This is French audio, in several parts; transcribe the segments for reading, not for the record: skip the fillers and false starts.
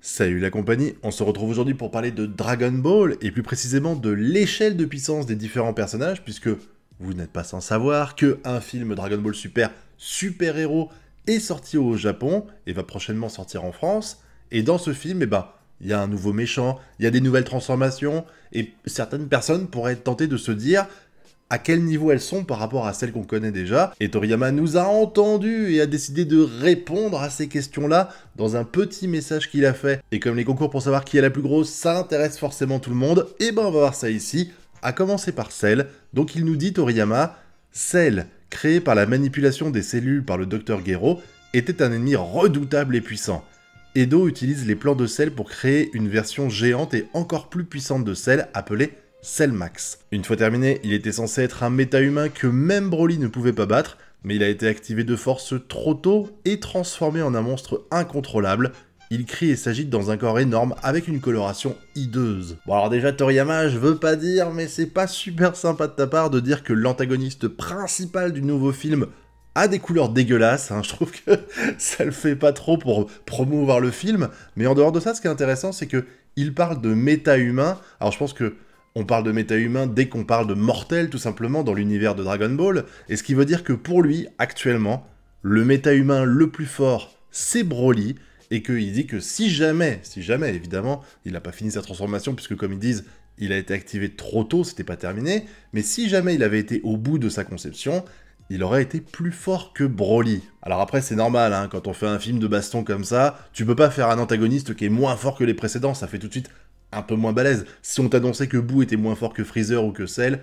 Salut la compagnie, on se retrouve aujourd'hui pour parler de Dragon Ball, et plus précisément de l'échelle de puissance des différents personnages, puisque vous n'êtes pas sans savoir que un film Dragon Ball Super, Super Héros, est sorti au Japon, et va prochainement sortir en France, et dans ce film, il y a un nouveau méchant, il y a des nouvelles transformations, et certaines personnes pourraient être tentées de se dire à quel niveau elles sont par rapport à celles qu'on connaît déjà, et Toriyama nous a entendus et a décidé de répondre à ces questions-là dans un petit message qu'il a fait. Et comme les concours pour savoir qui est la plus grosse, ça intéresse forcément tout le monde, et on va voir ça ici, à commencer par Cell. Donc il nous dit, Toriyama, Cell, créé par la manipulation des cellules par le Dr Gero, était un ennemi redoutable et puissant. Edo utilise les plans de Cell pour créer une version géante et encore plus puissante de Cell, appelée Cellmax. Une fois terminé, il était censé être un méta-humain que même Broly ne pouvait pas battre, mais il a été activé de force trop tôt et transformé en un monstre incontrôlable. Il crie et s'agite dans un corps énorme avec une coloration hideuse. Bon alors déjà Toriyama, je veux pas dire, mais c'est pas super sympa de ta part de dire que l'antagoniste principal du nouveau film a des couleurs dégueulasses, hein. Je trouve que ça le fait pas trop pour promouvoir le film, mais en dehors de ça, ce qui est intéressant, c'est que il parle de méta-humain. Alors je pense que on parle de méta-humain dès qu'on parle de mortel, tout simplement, dans l'univers de Dragon Ball, et ce qui veut dire que pour lui, actuellement, le méta-humain le plus fort, c'est Broly, et qu'il dit que si jamais, évidemment, il n'a pas fini sa transformation, puisque comme ils disent, il a été activé trop tôt, c'était pas terminé, mais si jamais il avait été au bout de sa conception, il aurait été plus fort que Broly. Alors après, c'est normal, hein, quand on fait un film de baston comme ça, tu peux pas faire un antagoniste qui est moins fort que les précédents, ça fait tout de suite un peu moins balèze. Si on t'annonçait que Boo était moins fort que Freezer ou que Cell,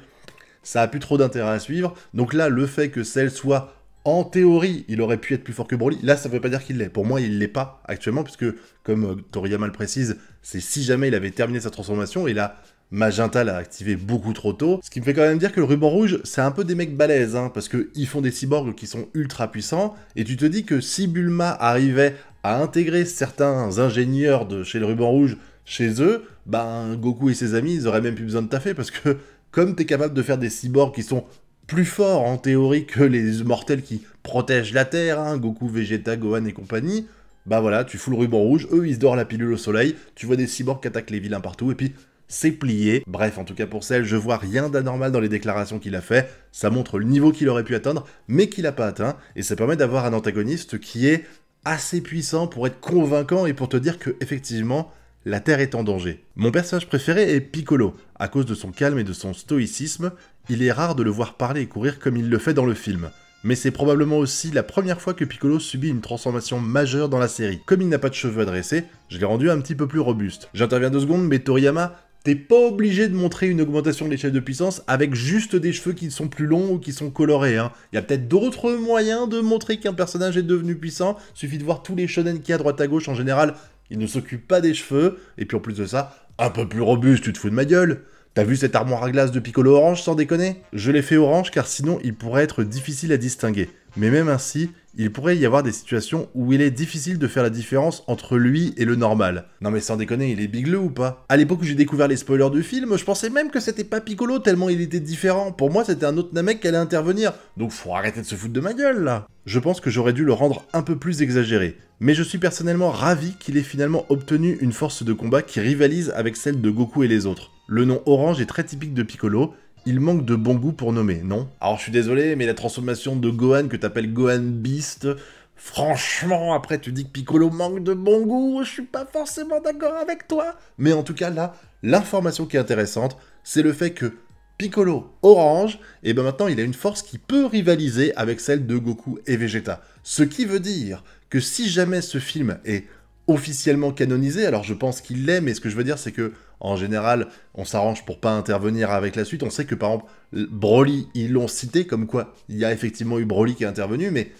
ça a plus trop d'intérêt à suivre. Donc là, le fait que Cell soit, en théorie, il aurait pu être plus fort que Broly, là, ça veut pas dire qu'il l'est. Pour moi, il l'est pas actuellement, puisque, comme Toriyama le précise, c'est si jamais il avait terminé sa transformation, et là, Magenta l'a activé beaucoup trop tôt. Ce qui me fait quand même dire que le ruban rouge, c'est un peu des mecs balèzes, hein, parce qu'ils font des cyborgs qui sont ultra puissants, et tu te dis que si Bulma arrivait à intégrer certains ingénieurs de chez le ruban rouge chez eux, Goku et ses amis, ils auraient même plus besoin de taffer, parce que comme t'es capable de faire des cyborgs qui sont plus forts en théorie que les mortels qui protègent la Terre, hein, Goku, Vegeta, Gohan et compagnie, voilà, tu fous le ruban rouge, eux ils se dorent la pilule au soleil, tu vois des cyborgs qui attaquent les vilains partout, et puis c'est plié. Bref, en tout cas pour Cell, je vois rien d'anormal dans les déclarations qu'il a fait, ça montre le niveau qu'il aurait pu atteindre, mais qu'il n'a pas atteint, et ça permet d'avoir un antagoniste qui est assez puissant pour être convaincant et pour te dire que, effectivement, la Terre est en danger. Mon personnage préféré est Piccolo. À cause de son calme et de son stoïcisme, il est rare de le voir parler et courir comme il le fait dans le film. Mais c'est probablement aussi la première fois que Piccolo subit une transformation majeure dans la série. Comme il n'a pas de cheveux à dresser, je l'ai rendu un petit peu plus robuste. J'interviens 2 secondes, mais Toriyama, t'es pas obligé de montrer une augmentation de l'échelle de puissance avec juste des cheveux qui sont plus longs ou qui sont colorés, hein. Il y a peut-être d'autres moyens de montrer qu'un personnage est devenu puissant, suffit de voir tous les shonen qu'il y a à droite à gauche en général. Il ne s'occupe pas des cheveux, et puis en plus de ça, un peu plus robuste, tu te fous de ma gueule. T'as vu cette armoire à glace de Piccolo orange, sans déconner? Je l'ai fait orange car sinon il pourrait être difficile à distinguer. Mais même ainsi, il pourrait y avoir des situations où il est difficile de faire la différence entre lui et le normal. Non mais sans déconner, il est bigleux ou pas? À l'époque où j'ai découvert les spoilers du film, je pensais même que c'était pas Piccolo tellement il était différent. Pour moi, c'était un autre Namek qui allait intervenir. Donc faut arrêter de se foutre de ma gueule, là. Je pense que j'aurais dû le rendre un peu plus exagéré. Mais je suis personnellement ravi qu'il ait finalement obtenu une force de combat qui rivalise avec celle de Goku et les autres. Le nom Orange est très typique de Piccolo, il manque de bon goût pour nommer, non? Alors je suis désolé, mais la transformation de Gohan que t'appelles Gohan Beast, franchement, après tu dis que Piccolo manque de bon goût, je suis pas forcément d'accord avec toi. Mais en tout cas là, l'information qui est intéressante, c'est le fait que Piccolo Orange, et maintenant il a une force qui peut rivaliser avec celle de Goku et Vegeta. Ce qui veut dire que si jamais ce film est officiellement canonisé, alors je pense qu'il l'est, mais ce que je veux dire c'est que en général, on s'arrange pour pas intervenir avec la suite. On sait que par exemple, Broly, ils l'ont cité comme quoi il y a effectivement eu Broly qui est intervenu, mais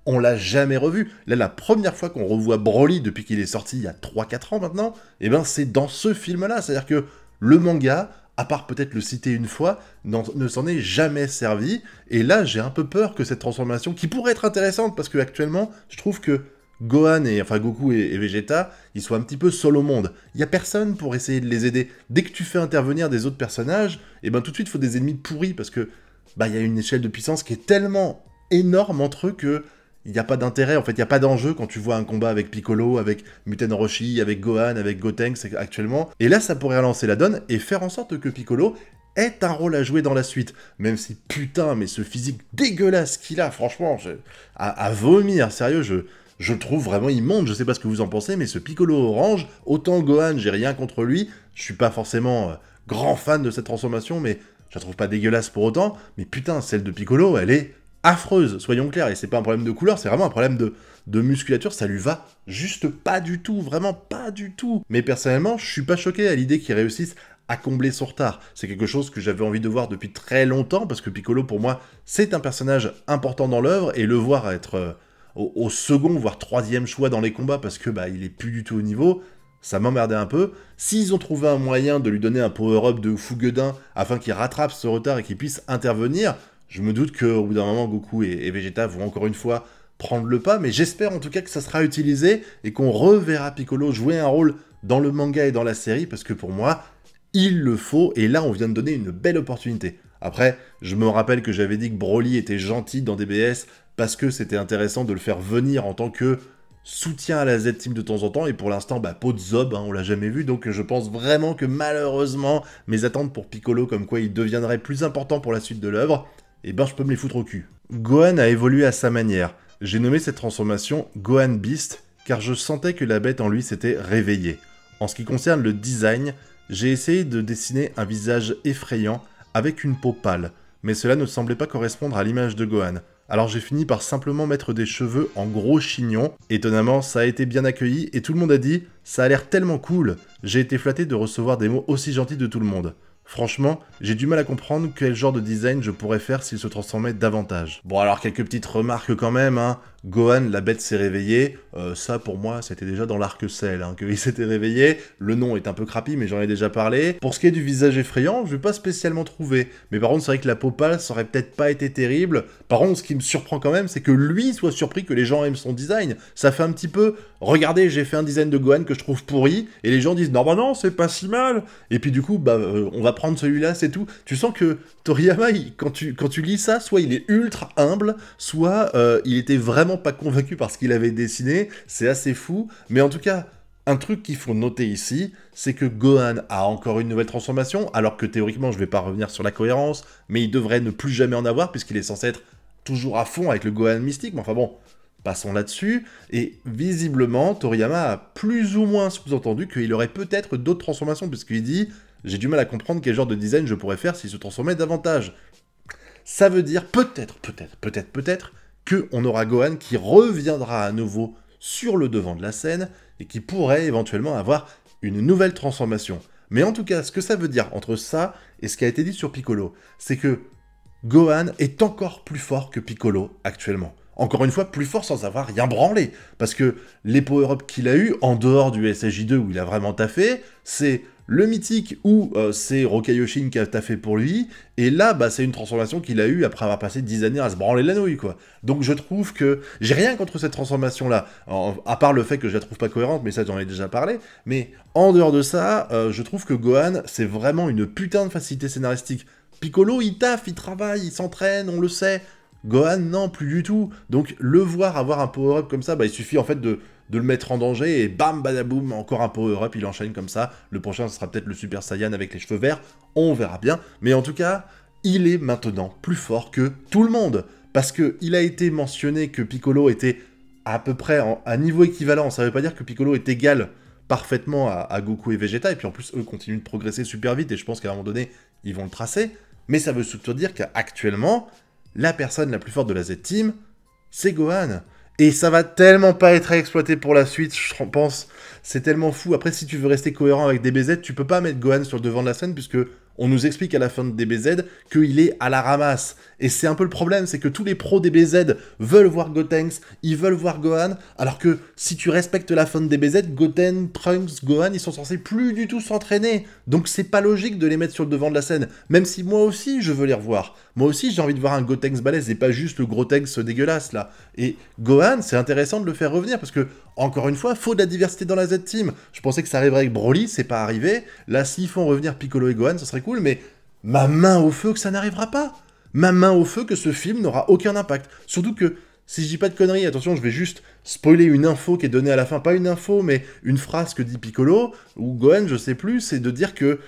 on l'a jamais revu. Là, la première fois qu'on revoit Broly depuis qu'il est sorti il y a 3-4 ans maintenant, c'est dans ce film-là. C'est-à-dire que le manga, à part peut-être le citer une fois, ne s'en est jamais servi. Et là, j'ai un peu peur que cette transformation, qui pourrait être intéressante, parce que actuellement, je trouve que Goku et Vegeta, ils sont un petit peu seuls au monde. Il y a personne pour essayer de les aider. Dès que tu fais intervenir des autres personnages, tout de suite, il faut des ennemis pourris, parce que il y a une échelle de puissance qui est tellement énorme entre eux que il n'y a pas d'intérêt, en fait, il n'y a pas d'enjeu quand tu vois un combat avec Piccolo, avec Muten Roshi, avec Gohan, avec Gotenks actuellement. Et là, ça pourrait relancer la donne et faire en sorte que Piccolo ait un rôle à jouer dans la suite. Même si, putain, mais ce physique dégueulasse qu'il a, franchement, à vomir, sérieux, je le trouve vraiment immonde, je sais pas ce que vous en pensez, mais ce Piccolo orange, autant Gohan, j'ai rien contre lui, je suis pas forcément grand fan de cette transformation, mais je la trouve pas dégueulasse pour autant, mais putain, celle de Piccolo, elle est affreuse, soyons clairs, et c'est pas un problème de couleur, c'est vraiment un problème de musculature, ça lui va juste pas du tout, vraiment pas du tout. Mais personnellement, je suis pas choqué à l'idée qu'il réussisse à combler son retard. C'est quelque chose que j'avais envie de voir depuis très longtemps, parce que Piccolo, pour moi, c'est un personnage important dans l'œuvre, et le voir être au second, voire troisième choix dans les combats, parce que bah il est plus du tout au niveau, ça m'emmerdait un peu. S'ils ont trouvé un moyen de lui donner un power-up de Fouguedin, afin qu'il rattrape ce retard et qu'il puisse intervenir, je me doute qu'au bout d'un moment, Goku et Vegeta vont encore une fois prendre le pas, mais j'espère en tout cas que ça sera utilisé, et qu'on reverra Piccolo jouer un rôle dans le manga et dans la série, parce que pour moi, il le faut, et là on vient de donner une belle opportunité. Après, je me rappelle que j'avais dit que Broly était gentil dans DBS, parce que c'était intéressant de le faire venir en tant que soutien à la Z-Team de temps en temps, et pour l'instant, bah, pot de Zob, hein, on l'a jamais vu, donc je pense vraiment que malheureusement, mes attentes pour Piccolo, comme quoi il deviendrait plus important pour la suite de l'œuvre, eh ben je peux me les foutre au cul. Gohan a évolué à sa manière. J'ai nommé cette transformation Gohan Beast, car je sentais que la bête en lui s'était réveillée. En ce qui concerne le design, j'ai essayé de dessiner un visage effrayant avec une peau pâle, mais cela ne semblait pas correspondre à l'image de Gohan. Alors j'ai fini par simplement mettre des cheveux en gros chignons. Étonnamment, ça a été bien accueilli et tout le monde a dit « ça a l'air tellement cool ». J'ai été flatté de recevoir des mots aussi gentils de tout le monde. Franchement, j'ai du mal à comprendre quel genre de design je pourrais faire s'il se transformait davantage. Bon alors quelques petites remarques quand même, hein. Gohan, la bête s'est réveillée, ça pour moi c'était déjà dans l'arc Cell, hein, qu'il s'était réveillé, le nom est un peu crappy mais j'en ai déjà parlé. Pour ce qui est du visage effrayant, je vais pas spécialement trouver, mais par contre c'est vrai que la peau pâle ça aurait peut-être pas été terrible. Par contre ce qui me surprend quand même c'est que lui soit surpris que les gens aiment son design, ça fait un petit peu, regardez j'ai fait un design de Gohan que je trouve pourri, et les gens disent non bah non c'est pas si mal, et puis du coup bah on va prendre celui-là c'est tout. Tu sens que Toriyama, quand tu lis ça, soit il est ultra humble, soit il était vraiment pas convaincu par ce qu'il avait dessiné, c'est assez fou, mais en tout cas, un truc qu'il faut noter ici, c'est que Gohan a encore une nouvelle transformation, alors que théoriquement, je vais pas revenir sur la cohérence, mais il devrait ne plus jamais en avoir, puisqu'il est censé être toujours à fond avec le Gohan mystique, mais enfin bon, passons là-dessus, et visiblement, Toriyama a plus ou moins sous-entendu qu'il aurait peut-être d'autres transformations, puisqu'il dit « j'ai du mal à comprendre quel genre de design je pourrais faire s'il se transformait davantage ». Ça veut dire peut-être qu'on aura Gohan qui reviendra à nouveau sur le devant de la scène et qui pourrait éventuellement avoir une nouvelle transformation. Mais en tout cas, ce que ça veut dire entre ça et ce qui a été dit sur Piccolo, c'est que Gohan est encore plus fort que Piccolo actuellement. Encore une fois, plus fort sans avoir rien branlé. Parce que les power-ups qu'il a eu, en dehors du SSJ2 où il a vraiment taffé, c'est le mythique où c'est Rokayoshin qui a taffé pour lui, et là, bah, c'est une transformation qu'il a eue après avoir passé 10 années à se branler la nouille, quoi. Donc je trouve que... J'ai rien contre cette transformation-là, à part le fait que je la trouve pas cohérente, mais ça j'en ai déjà parlé, mais en dehors de ça, je trouve que Gohan, c'est vraiment une putain de facilité scénaristique. Piccolo, il taffe, il travaille, il s'entraîne, on le sait. Gohan, non, plus du tout. Donc, le voir avoir un power-up comme ça, bah, il suffit en fait de le mettre en danger, et bam, badaboum, encore un power-up, il enchaîne comme ça. Le prochain, ce sera peut-être le Super Saiyan avec les cheveux verts, on verra bien. Mais en tout cas, il est maintenant plus fort que tout le monde. Parce qu'il a été mentionné que Piccolo était à peu près à niveau équivalent. Ça veut pas dire que Piccolo est égal parfaitement à Goku et Vegeta, et puis en plus, eux continuent de progresser super vite, et je pense qu'à un moment donné, ils vont le tracer. Mais ça veut surtout dire qu'actuellement, la personne la plus forte de la Z-Team, c'est Gohan. Et ça va tellement pas être exploité pour la suite, je pense. C'est tellement fou. Après, si tu veux rester cohérent avec DBZ, tu peux pas mettre Gohan sur le devant de la scène, puisque on nous explique à la fin de DBZ qu'il est à la ramasse. Et c'est un peu le problème, c'est que tous les pros DBZ veulent voir Gotenks, ils veulent voir Gohan, alors que si tu respectes la fin de DBZ, Goten, Trunks, Gohan, ils sont censés plus du tout s'entraîner. Donc c'est pas logique de les mettre sur le devant de la scène, même si moi aussi je veux les revoir. Moi aussi j'ai envie de voir un Gotenks balèze et pas juste le Gotenks dégueulasse là. Et Gohan, c'est intéressant de le faire revenir, parce que, encore une fois, faut de la diversité dans la Z-Team. Je pensais que ça arriverait avec Broly, c'est pas arrivé. Là, s'ils font revenir Piccolo et Gohan, ce serait cool, mais ma main au feu que ça n'arrivera pas. Ma main au feu que ce film n'aura aucun impact. Surtout que Si je dis pas de conneries, attention, je vais juste spoiler une info qui est donnée à la fin, pas une info, mais une phrase que dit Piccolo, ou Gohan, je sais plus, c'est de dire que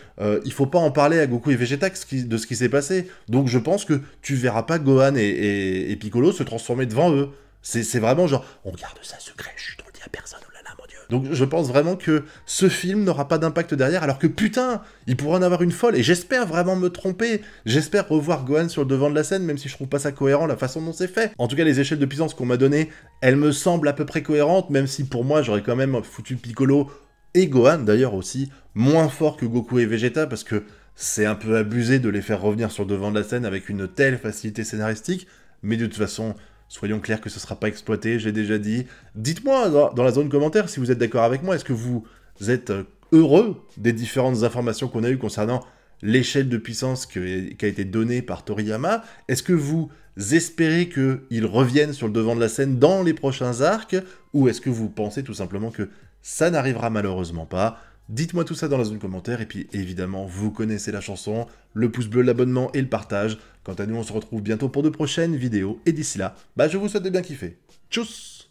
il faut pas en parler à Goku et Vegeta de ce qui s'est passé. Donc je pense que tu verras pas Gohan et Piccolo se transformer devant eux. C'est vraiment genre, on garde ça secret, chut, on le dit à personne, oh là là, mon dieu. Donc je pense vraiment que ce film n'aura pas d'impact derrière, alors que putain, il pourrait en avoir une folle, et j'espère vraiment me tromper. J'espère revoir Gohan sur le devant de la scène, même si je trouve pas ça cohérent la façon dont c'est fait. En tout cas, les échelles de puissance qu'on m'a données, elles me semblent à peu près cohérentes, même si pour moi, j'aurais quand même foutu Piccolo, et Gohan d'ailleurs aussi, moins fort que Goku et Vegeta, parce que c'est un peu abusé de les faire revenir sur le devant de la scène avec une telle facilité scénaristique, mais de toute façon, soyons clairs que ce sera pas exploité, j'ai déjà dit. Dites-moi dans la zone commentaire si vous êtes d'accord avec moi, est-ce que vous êtes heureux des différentes informations qu'on a eues concernant l'échelle de puissance qui a été donnée par Toriyama? Est-ce que vous espérez qu'il revienne sur le devant de la scène dans les prochains arcs? Ou est-ce que vous pensez tout simplement que ça n'arrivera malheureusement pas? Dites-moi tout ça dans la zone commentaire, et puis évidemment, vous connaissez la chanson, le pouce bleu, l'abonnement et le partage. Quant à nous, on se retrouve bientôt pour de prochaines vidéos, et d'ici là, je vous souhaite de bien kiffer. Tchuss!